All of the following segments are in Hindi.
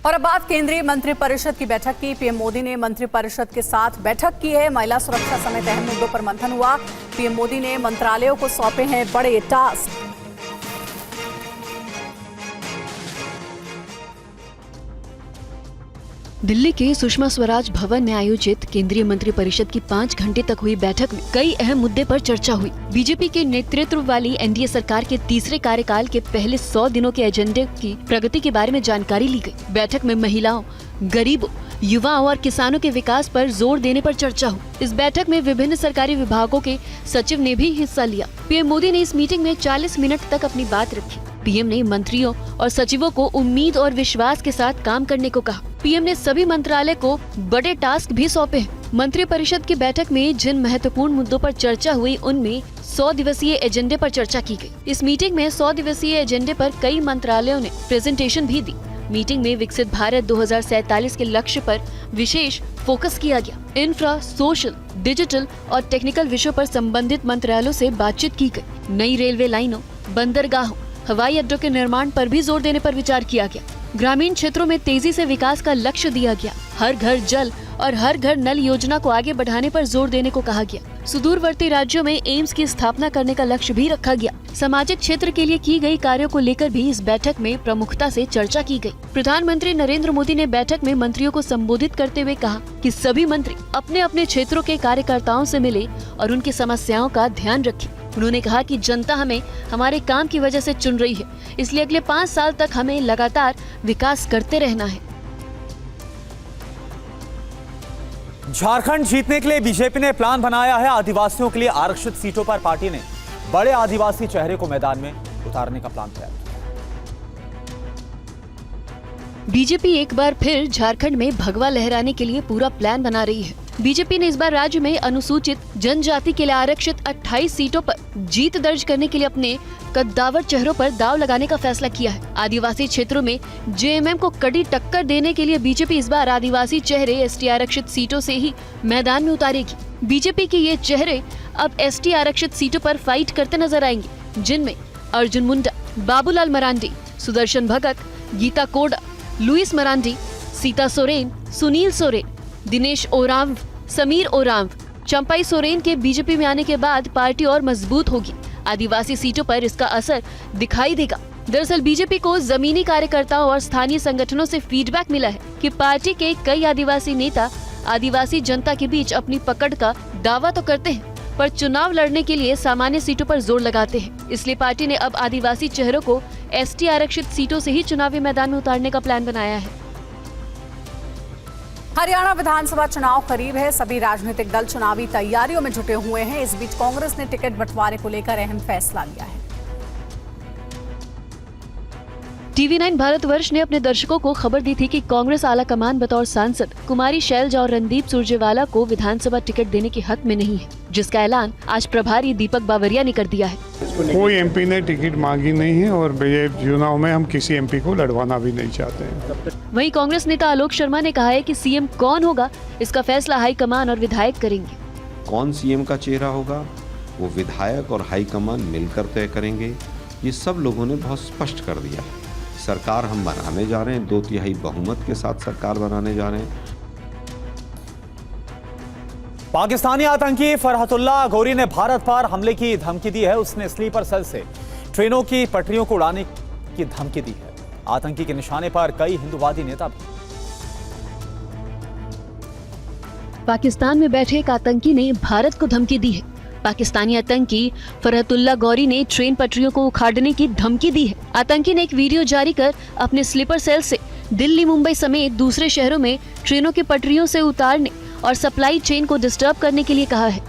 और अब बात केंद्रीय मंत्रिपरिषद की बैठक की। पीएम मोदी ने मंत्रिपरिषद के साथ बैठक की है। महिला सुरक्षा समेत अहम मुद्दों पर मंथन हुआ। पीएम मोदी ने मंत्रालयों को सौंपे हैं बड़े टास्क। दिल्ली के सुषमा स्वराज भवन में आयोजित केंद्रीय मंत्रिपरिषद की 5 घंटे तक हुई बैठक में कई अहम मुद्दे पर चर्चा हुई। बीजेपी के नेतृत्व वाली एनडीए सरकार के तीसरे कार्यकाल के पहले 100 दिनों के एजेंडे की प्रगति के बारे में जानकारी ली गई। बैठक में महिलाओं, गरीबों, युवाओं और किसानों के विकास पर जोर देने पर चर्चा हुई। इस बैठक में विभिन्न सरकारी विभागों के सचिव ने भी हिस्सा लिया। पीएम मोदी ने इस मीटिंग में 40 मिनट तक अपनी बात रखी। पीएम ने मंत्रियों और सचिवों को उम्मीद और विश्वास के साथ काम करने को कहा। पीएम ने सभी मंत्रालय को बड़े टास्क भी सौंपे हैं। मंत्रिपरिषद की बैठक में जिन महत्वपूर्ण मुद्दों पर चर्चा हुई उनमें 100 दिवसीय एजेंडे पर चर्चा की गई। इस मीटिंग में 100 दिवसीय एजेंडे पर कई मंत्रालयों ने प्रेजेंटेशन भी दी। मीटिंग में विकसित भारत 2047 के लक्ष्य पर विशेष फोकस किया गया। इंफ्रा, सोशल, डिजिटल और टेक्निकल विषयों पर संबंधित मंत्रालयों से बातचीत की गई। नई रेलवे लाइनों, बंदरगाहों, हवाई अड्डों के निर्माण पर भी जोर देने पर विचार किया गया। ग्रामीण क्षेत्रों में तेजी से विकास का लक्ष्य दिया गया। हर घर जल और हर घर नल योजना को आगे बढ़ाने पर जोर देने को कहा गया। सुदूरवर्ती राज्यों में एम्स की स्थापना करने का लक्ष्य भी रखा गया। सामाजिक क्षेत्र के लिए की गई कार्यों को लेकर भी इस बैठक में प्रमुखता से चर्चा की गई। प्रधानमंत्री नरेंद्र मोदी ने बैठक में मंत्रियों को संबोधित करते हुए कहा कि सभी मंत्री अपने अपने क्षेत्रों के कार्यकर्ताओं से मिले और उनकी समस्याओं का ध्यान रखें। उन्होंने कहा कि जनता हमें हमारे काम की वजह से चुन रही है, इसलिए अगले 5 साल तक हमें लगातार विकास करते रहना है। झारखंड जीतने के लिए बीजेपी ने प्लान बनाया है। आदिवासियों के लिए आरक्षित सीटों पर पार्टी ने बड़े आदिवासी चेहरे को मैदान में उतारने का प्लान तैयार किया। बीजेपी एक बार फिर झारखंड में भगवा लहराने के लिए पूरा प्लान बना रही है। बीजेपी ने इस बार राज्य में अनुसूचित जनजाति के लिए आरक्षित 28 सीटों पर जीत दर्ज करने के लिए अपने कद्दावर चेहरों पर दांव लगाने का फैसला किया है। आदिवासी क्षेत्रों में जेएमएम को कड़ी टक्कर देने के लिए बीजेपी इस बार आदिवासी चेहरे एसटी आरक्षित सीटों से ही मैदान में उतारेगी। बीजेपी के ये चेहरे अब एसटी आरक्षित सीटों पर फाइट करते नजर आएंगे, जिनमें अर्जुन मुंडा, बाबूलाल मरांडी, सुदर्शन भगत, गीता कोड़ा, लुइस मरांडी, सीता सोरेन, सुनील सोरेन, दिनेश ओरांव, समीर ओरांव, चंपाई सोरेन के बीजेपी में आने के बाद पार्टी और मजबूत होगी। आदिवासी सीटों पर इसका असर दिखाई देगा। दरअसल बीजेपी को जमीनी कार्यकर्ताओं और स्थानीय संगठनों से फीडबैक मिला है कि पार्टी के कई आदिवासी नेता आदिवासी जनता के बीच अपनी पकड़ का दावा तो करते हैं, पर चुनाव लड़ने के लिए सामान्य सीटों पर जोर लगाते हैं। इसलिए पार्टी ने अब आदिवासी चेहरों को एसटी आरक्षित सीटों से ही चुनावी मैदान में उतारने का प्लान बनाया है। हरियाणा विधानसभा चुनाव करीब है। सभी राजनीतिक दल चुनावी तैयारियों में जुटे हुए हैं। इस बीच कांग्रेस ने टिकट बंटवारे को लेकर अहम फैसला लिया है। TV9 भारतवर्ष ने अपने दर्शकों को खबर दी थी कि कांग्रेस आला कमान बतौर सांसद कुमारी शैलजा और रणदीप सुरजेवाला को विधानसभा टिकट देने के हक में नहीं है, जिसका ऐलान आज प्रभारी दीपक बावरिया ने कर दिया है। कोई एमपी ने टिकट मांगी नहीं है और चुनाव में हम किसी एमपी को लड़वाना भी नहीं चाहते हैं। वहीं कांग्रेस नेता आलोक शर्मा ने कहा है कि सीएम कौन होगा इसका फैसला हाईकमान और विधायक करेंगे। कौन सीएम का चेहरा होगा वो विधायक और हाईकमान मिलकर तय करेंगे। ये सब लोगों ने बहुत स्पष्ट कर दिया है। सरकार हम बनाने जा रहे हैं, 2/3 बहुमत के साथ सरकार बनाने जा रहे हैं। पाकिस्तानी आतंकी फरहतुल्लाह गोरी ने भारत पर हमले की धमकी दी है। उसने स्लीपर सेल से ट्रेनों की पटरियों को उड़ाने की धमकी दी है। आतंकी के निशाने पर कई हिंदूवादी नेता भी। पाकिस्तान में बैठे एक आतंकी ने भारत को धमकी दी है। पाकिस्तानी आतंकी फरहतुल्लाह गौरी ने ट्रेन पटरियों को उखाड़ने की धमकी दी है। आतंकी ने एक वीडियो जारी कर अपने स्लीपर सेल से दिल्ली, मुंबई समेत दूसरे शहरों में ट्रेनों की पटरियों से उतारने और सप्लाई चेन को डिस्टर्ब करने के लिए कहा है।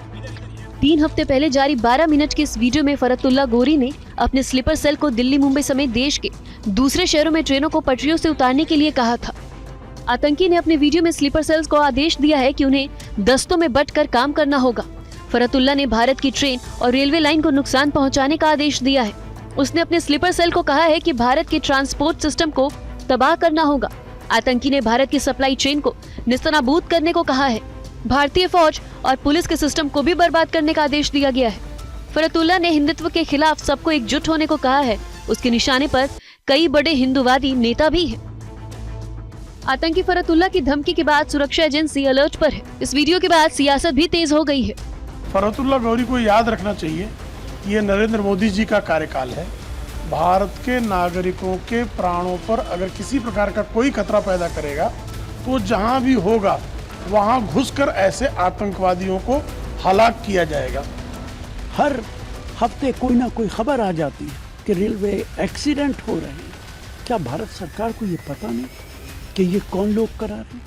3 हफ्ते पहले जारी 12 मिनट की इस वीडियो में फरहतुल्लाह गोरी ने अपने स्लीपर सेल को दिल्ली, मुंबई समेत देश के दूसरे शहरों में ट्रेनों को पटरियों से उतारने के लिए कहा था। आतंकी ने अपने वीडियो में स्लीपर सेल्स को आदेश दिया है कि उन्हें दस्तों में बंटकर काम करना होगा। फरहतुल्लाह ने भारत की ट्रेन और रेलवे लाइन को नुकसान पहुंचाने का आदेश दिया है। उसने अपने स्लीपर सेल को कहा है कि भारत के ट्रांसपोर्ट सिस्टम को तबाह करना होगा। आतंकी ने भारत की सप्लाई चेन को निस्तानाबूद करने को कहा है। भारतीय फौज और पुलिस के सिस्टम को भी बर्बाद करने का आदेश दिया गया है। फरहतुल्लाह ने हिंदुत्व के खिलाफ सबको एकजुट होने को कहा है। उसके निशाने पर कई बड़े हिंदूवादी नेता भी हैं। आतंकी फरहतुल्ला की धमकी के बाद सुरक्षा एजेंसी अलर्ट पर है। इस वीडियो के बाद सियासत भी तेज हो गई है। फरहतुल्ला गौरी को याद रखना चाहिए, ये नरेंद्र मोदी जी का कार्यकाल है। भारत के नागरिकों के प्राणों पर अगर किसी प्रकार का कोई खतरा पैदा करेगा तो जहां भी होगा वहां घुसकर ऐसे आतंकवादियों को हलाक किया जाएगा। हर हफ्ते कोई ना कोई खबर आ जाती है कि रेलवे एक्सीडेंट हो रहे हैं। क्या भारत सरकार को ये पता नहीं कि ये कौन लोग करा रहे हैं?